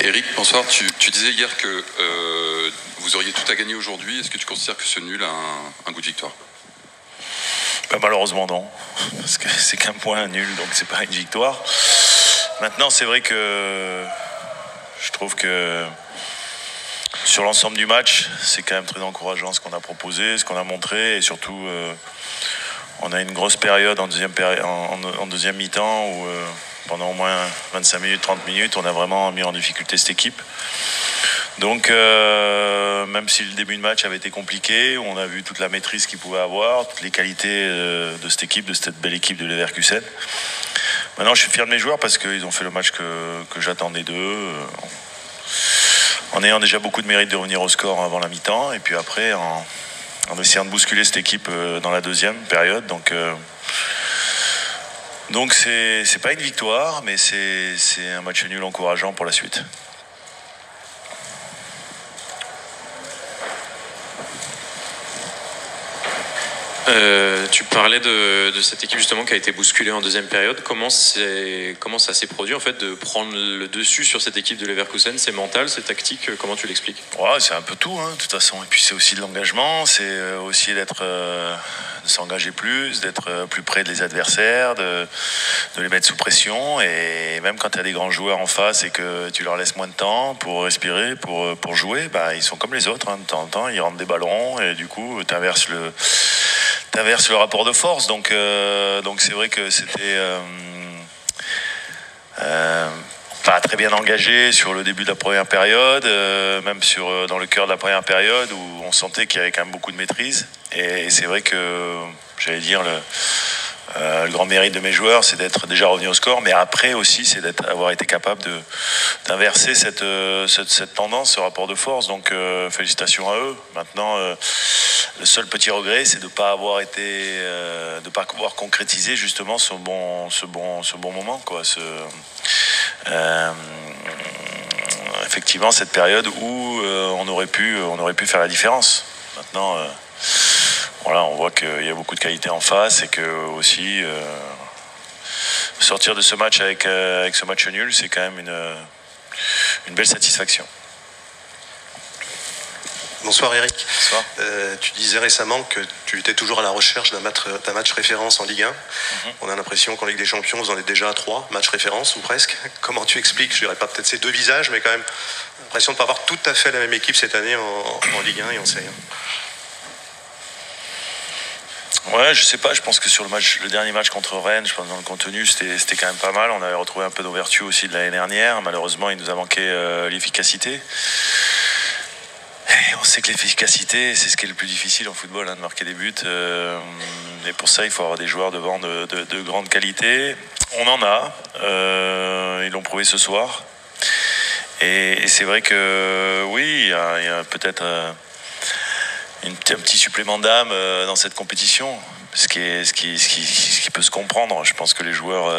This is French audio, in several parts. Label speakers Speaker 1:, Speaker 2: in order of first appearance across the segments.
Speaker 1: Eric, bonsoir. Tu disais hier que vous auriez tout à gagner aujourd'hui. Est-ce que tu considères que ce nul a un goût de victoire?
Speaker 2: Malheureusement non, parce que c'est qu'un point nul, donc c'est pas une victoire. Maintenant, c'est vrai que je trouve que sur l'ensemble du match, c'est quand même très encourageant ce qu'on a proposé, ce qu'on a montré, et surtout on a une grosse période en deuxième mi-temps où pendant au moins 25 minutes, 30 minutes, on a vraiment mis en difficulté cette équipe. Donc même si le début de match avait été compliqué, on a vu toute la maîtrise qu'ils pouvaient avoir, toutes les qualités de cette équipe, de cette belle équipe de Leverkusen. Maintenant, je suis fier de mes joueurs parce qu'ils ont fait le match que j'attendais d'eux, en ayant déjà beaucoup de mérite de revenir au score avant la mi-temps, et puis après en essayant de bousculer cette équipe dans la deuxième période. Donc c'est pas une victoire, mais c'est un match nul encourageant pour la suite.
Speaker 3: Tu parlais de cette équipe justement qui a été bousculée en deuxième période. Comment ça s'est produit en fait de prendre le dessus sur cette équipe de Leverkusen? C'est mental, c'est tactique, comment tu l'expliques?
Speaker 2: Ouais, c'est un peu tout, de toute façon. Et puis c'est aussi de l'engagement, c'est aussi de s'engager plus, d'être plus près des adversaires, de les mettre sous pression. Et même quand tu as des grands joueurs en face et que tu leur laisses moins de temps pour respirer, pour jouer, ils sont comme les autres. De temps en temps, ils rentrent des ballons et du coup, tu inverses le rapport de force. Donc c'est vrai que c'était pas très bien engagé sur le début de la première période, même dans le cœur de la première période où on sentait qu'il y avait quand même beaucoup de maîtrise. Et c'est vrai que, j'allais dire, le grand mérite de mes joueurs, c'est d'être déjà revenu au score, mais après aussi, c'est d'avoir été capable d'inverser cette tendance, ce rapport de force. Donc félicitations à eux. Maintenant, le seul petit regret, c'est de ne pas avoir concrétisé justement ce bon moment, quoi. Effectivement, cette période où on aurait pu faire la différence. Maintenant, voilà, on voit qu'il y a beaucoup de qualité en face et que aussi sortir de ce match avec ce match nul, c'est quand même une belle satisfaction.
Speaker 4: Bonsoir Eric.
Speaker 2: Bonsoir.
Speaker 4: Tu disais récemment que tu étais toujours à la recherche d'un match référence en Ligue 1. On a l'impression qu'en Ligue des Champions, vous en êtes déjà à 3 matchs référence ou presque. Comment tu expliques, je dirais pas peut-être ces deux visages, mais quand même l'impression de ne pas avoir tout à fait la même équipe cette année en Ligue 1 et en Serie
Speaker 2: 1. Ouais, je sais pas, je pense que sur le dernier match contre Rennes, je pense que dans le contenu, c'était quand même pas mal. On avait retrouvé un peu nos vertus aussi de l'année dernière. Malheureusement, il nous a manqué l'efficacité. Et on sait que l'efficacité, c'est ce qui est le plus difficile en football, de marquer des buts. Et pour ça, il faut avoir des joueurs devant de grande qualité. On en a. Ils l'ont prouvé ce soir. Et c'est vrai que oui, il y a peut-être un petit supplément d'âme dans cette compétition, ce qui peut se comprendre. Je pense que les joueurs,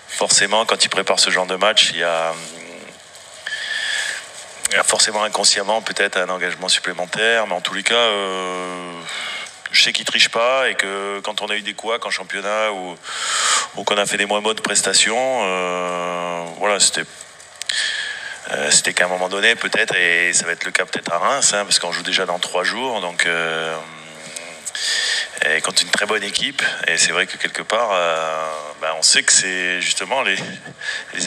Speaker 2: forcément, quand ils préparent ce genre de match, il y a forcément inconsciemment peut-être un engagement supplémentaire, mais en tous les cas, je sais qu'ils trichent pas et que quand on a eu des couacs en championnat ou qu'on a fait des moins bonnes prestations, voilà, c'était qu'à un moment donné peut-être, et ça va être le cas peut-être à Reims, parce qu'on joue déjà dans 3 jours, donc et contre une très bonne équipe, et c'est vrai que quelque part on sait que c'est justement les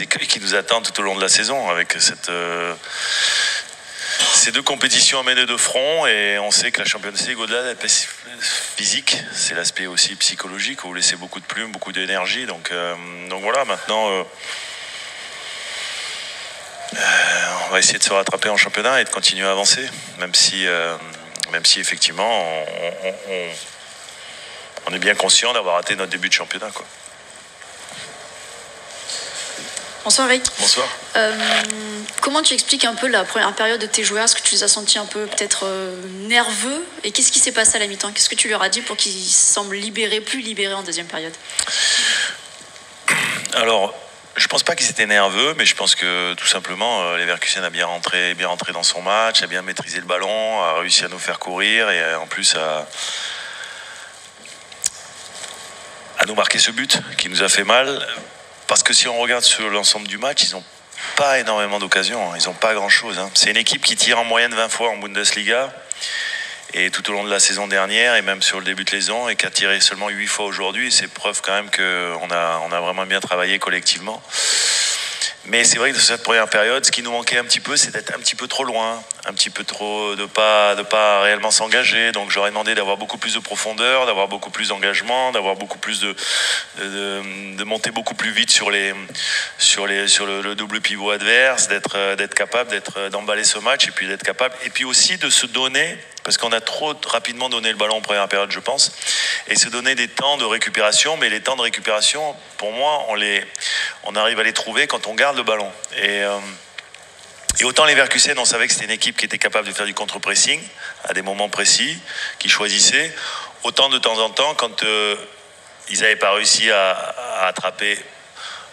Speaker 2: écueils qui nous attendent tout au long de la saison avec ces 2 compétitions à mener de front. Et on sait que la Champions League, au-delà de l'aspect physique, c'est l'aspect aussi psychologique où vous laissez beaucoup de plumes, beaucoup d'énergie, donc voilà, maintenant on va essayer de se rattraper en championnat et de continuer à avancer, même si effectivement on est bien conscient d'avoir raté notre début de championnat, quoi.
Speaker 5: Bonsoir Eric.
Speaker 2: Bonsoir.
Speaker 5: Comment tu expliques un peu la première période de tes joueurs? Est-ce que tu les as sentis un peu peut-être nerveux? Et qu'est-ce qui s'est passé à la mi-temps? Qu'est-ce que tu leur as dit pour qu'ils semblent plus libérés en deuxième période?
Speaker 2: Alors, je pense pas qu'ils étaient nerveux, mais je pense que tout simplement Leverkusen a bien rentré dans son match, a bien maîtrisé le ballon, a réussi à nous faire courir et en plus à nous marquer ce but qui nous a fait mal. Parce que si on regarde sur l'ensemble du match, ils n'ont pas énormément d'occasions, ils n'ont pas grand-chose. C'est une équipe qui tire en moyenne 20 fois en Bundesliga, et tout au long de la saison dernière, et même sur le début de saison, et qui a tiré seulement 8 fois aujourd'hui. C'est preuve quand même qu'on a vraiment bien travaillé collectivement. Mais c'est vrai que dans cette première période, ce qui nous manquait un petit peu, c'est d'être un petit peu trop loin, un petit peu trop, de pas réellement s'engager. Donc j'aurais demandé d'avoir beaucoup plus de profondeur, d'avoir beaucoup plus d'engagement, d'avoir beaucoup plus de monter beaucoup plus vite sur le double pivot adverse, d'être capable d'emballer ce match, et puis d'être capable, et puis aussi de se donner, parce qu'on a trop rapidement donné le ballon en première période, je pense, et se donner des temps de récupération. Mais les temps de récupération, pour moi, on arrive à les trouver quand on garde le ballon. Et autant les Leverkusen, on savait que c'était une équipe qui était capable de faire du contre-pressing à des moments précis, qui choisissait. Autant de temps en temps, quand ils n'avaient pas réussi à attraper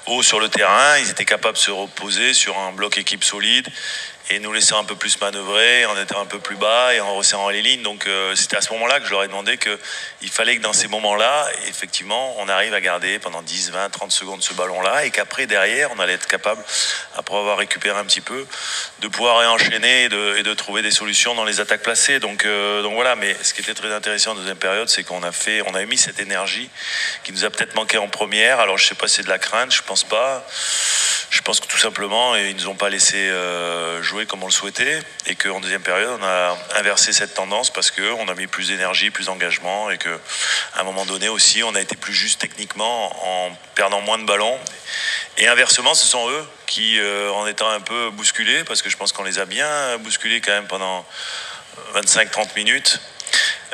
Speaker 2: haut sur le terrain, ils étaient capables de se reposer sur un bloc équipe solide et nous laisser un peu plus manœuvrer en étant un peu plus bas et en resserrant les lignes. Donc c'était à ce moment-là que je leur ai demandé qu'il fallait que dans ces moments-là, effectivement, on arrive à garder pendant 10, 20, 30 secondes ce ballon-là, et qu'après, derrière, on allait être capable, après avoir récupéré un petit peu, de pouvoir réenchaîner et de trouver des solutions dans les attaques placées. Donc voilà. Mais ce qui était très intéressant en deuxième période, c'est qu'on a mis cette énergie qui nous a peut-être manqué en première. Alors je sais pas si c'est de la crainte, je pense pas. Je pense que tout simplement, ils ne nous ont pas laissé jouer comme on le souhaitait, et qu'en deuxième période, on a inversé cette tendance parce qu'on a mis plus d'énergie, plus d'engagement, et qu'à un moment donné aussi, on a été plus juste techniquement en perdant moins de ballons. Et inversement, ce sont eux qui, en étant un peu bousculés, parce que je pense qu'on les a bien bousculés quand même pendant 25-30 minutes,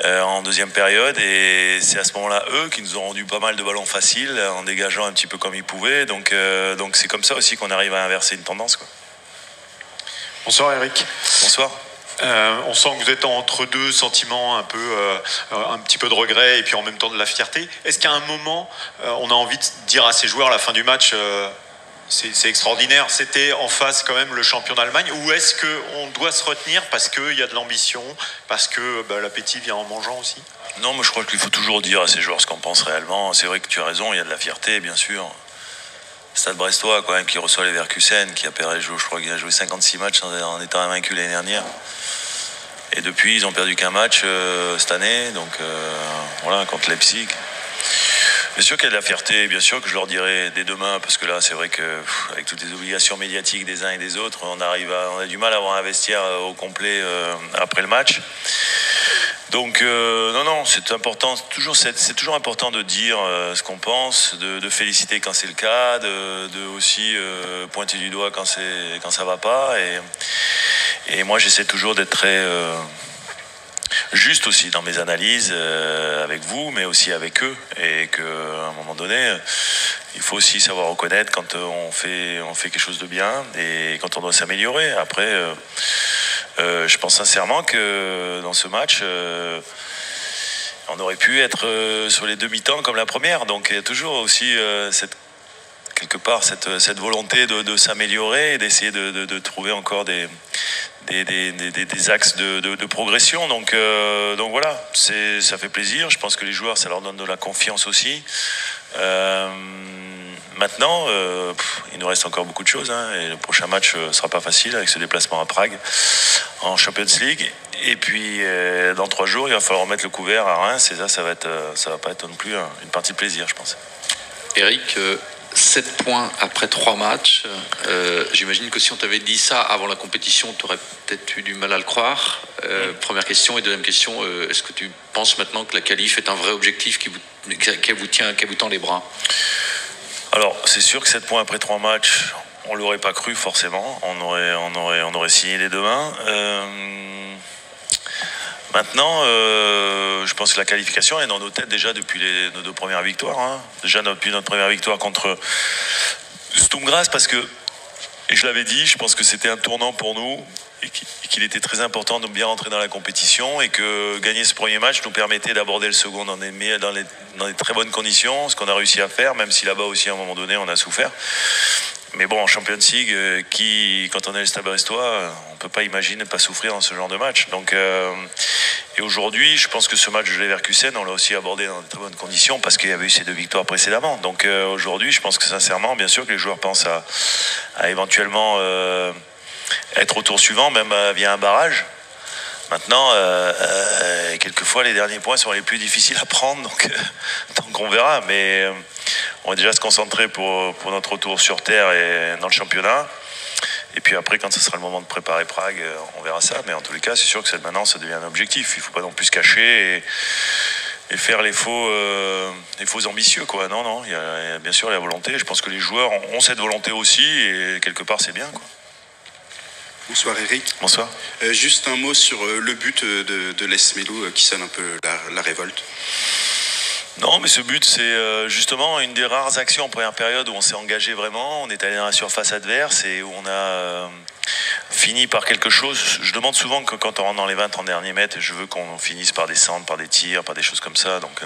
Speaker 2: en deuxième période, et c'est à ce moment-là eux qui nous ont rendu pas mal de ballons faciles en dégageant un petit peu comme ils pouvaient. Donc c'est comme ça aussi qu'on arrive à inverser une tendance, quoi.
Speaker 6: Bonsoir Eric.
Speaker 2: Bonsoir.
Speaker 6: On sent que vous êtes entre deux sentiments, un petit peu de regret et puis en même temps de la fierté. Est-ce qu'à un moment on a envie de dire à ces joueurs à la fin du match c'est extraordinaire, c'était en face quand même le champion d'Allemagne, ou est-ce qu'on doit se retenir parce qu'il y a de l'ambition, parce que l'appétit vient en mangeant aussi?
Speaker 2: Non, mais je crois qu'il faut toujours dire à ces joueurs ce qu'on pense réellement. C'est vrai que tu as raison, il y a de la fierté, bien sûr. Stade Brestois, quand même, qui reçoit les Leverkusen, je crois qu'il a joué 56 matchs en étant invaincu l'année dernière. Et depuis, ils ont perdu qu'un match cette année, donc voilà, contre Leipzig. Bien sûr qu'il y a de la fierté, bien sûr que je leur dirai dès demain, parce que là, c'est vrai qu'avec toutes les obligations médiatiques des uns et des autres, on a du mal à avoir un vestiaire au complet après le match. Donc non, c'est important. C'est toujours important de dire ce qu'on pense, de féliciter quand c'est le cas, de aussi pointer du doigt quand ça va pas. Et moi, j'essaie toujours d'être très juste aussi dans mes analyses avec vous, mais aussi avec eux, et qu'à un moment donné, il faut aussi savoir reconnaître quand on fait quelque chose de bien et quand on doit s'améliorer. Après, je pense sincèrement que dans ce match, on aurait pu être sur les demi-temps comme la première. Donc il y a toujours aussi quelque part cette volonté de s'améliorer et d'essayer de trouver encore des axes de progression. Donc voilà, ça fait plaisir. Je pense que les joueurs, ça leur donne de la confiance aussi. Maintenant, il nous reste encore beaucoup de choses, et le prochain match ne sera pas facile avec ce déplacement à Prague en Champions League. Et puis, dans 3 jours, il va falloir remettre le couvert à Reims, et ça va pas être non plus une partie de plaisir, je pense.
Speaker 7: Eric, 7 points après 3 matchs. J'imagine que si on t'avait dit ça avant la compétition, tu aurais peut-être eu du mal à le croire. Première question. Et deuxième question, est-ce que tu penses maintenant que la qualif est un vrai objectif qui vous tend les bras?
Speaker 2: Alors, c'est sûr que 7 points après 3 matchs, on ne l'aurait pas cru forcément. On aurait signé les demain. Maintenant, je pense que la qualification est dans nos têtes déjà depuis nos 2 premières victoires. Déjà depuis notre première victoire contre Sturm Graz, parce que, et je l'avais dit, je pense que c'était un tournant pour nous et qu'il était très important de bien rentrer dans la compétition, et que gagner ce premier match nous permettait d'aborder le second dans des très bonnes conditions, ce qu'on a réussi à faire, même si là-bas aussi à un moment donné on a souffert. Mais bon, en Champions League, quand on est le Stade Brestois, on ne peut pas imaginer ne pas souffrir dans ce genre de match. Donc, Et aujourd'hui, je pense que ce match de Leverkusen, on l'a aussi abordé dans de très bonnes conditions parce qu'il y avait eu ces 2 victoires précédemment. Donc aujourd'hui, je pense que sincèrement, bien sûr que les joueurs pensent à éventuellement être au tour suivant, même via un barrage. Maintenant, quelquefois, les derniers points sont les plus difficiles à prendre, donc on verra. Mais on va déjà se concentrer pour notre retour sur Terre et dans le championnat. Et puis après, quand ce sera le moment de préparer Prague, on verra ça. Mais en tous les cas, c'est sûr que maintenant, ça devient un objectif. Il ne faut pas non plus se cacher et faire les faux ambitieux, quoi. Non, il y a bien sûr la volonté. Je pense que les joueurs ont cette volonté aussi et quelque part, c'est bien, quoi.
Speaker 8: Bonsoir Eric.
Speaker 2: Bonsoir.
Speaker 8: Juste un mot sur le but de Les Melou qui sonne un peu la révolte.
Speaker 2: Non, mais ce but, c'est justement une des rares actions en première période où on s'est engagé vraiment. On est allé dans la surface adverse et où on a fini par quelque chose. Je demande souvent que quand on rentre dans les 20-30 derniers mètres, je veux qu'on finisse par des centres, par des tirs, par des choses comme ça. Donc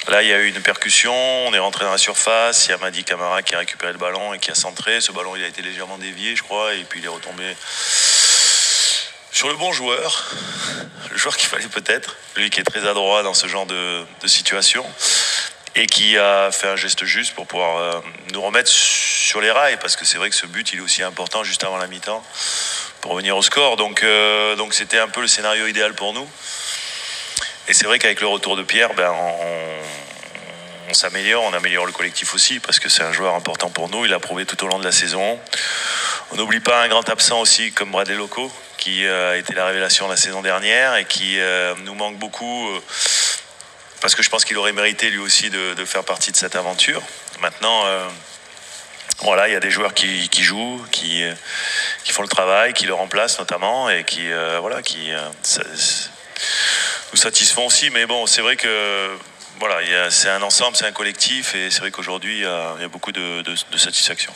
Speaker 2: là, il y a eu une percussion, on est rentré dans la surface, il y a Mady Camara qui a récupéré le ballon et qui a centré. Ce ballon, il a été légèrement dévié, je crois, et puis il est retombé sur le bon joueur, le joueur qu'il fallait peut-être, lui qui est très adroit dans ce genre de situation et qui a fait un geste juste pour pouvoir nous remettre sur les rails, parce que c'est vrai que ce but, il est aussi important juste avant la mi-temps pour revenir au score. Donc c'était un peu le scénario idéal pour nous. Et c'est vrai qu'avec le retour de Pierre, on s'améliore, on améliore le collectif aussi, parce que c'est un joueur important pour nous, il l'a prouvé tout au long de la saison. On n'oublie pas un grand absent aussi comme Bradley Loco, qui a été la révélation la saison dernière et qui nous manque beaucoup, parce que je pense qu'il aurait mérité lui aussi de faire partie de cette aventure. Maintenant, voilà, il y a des joueurs qui jouent, qui font le travail, qui le remplacent notamment, et qui nous satisfont aussi. Mais bon, c'est vrai que voilà, c'est un ensemble, c'est un collectif, et c'est vrai qu'aujourd'hui, il y a beaucoup de satisfaction.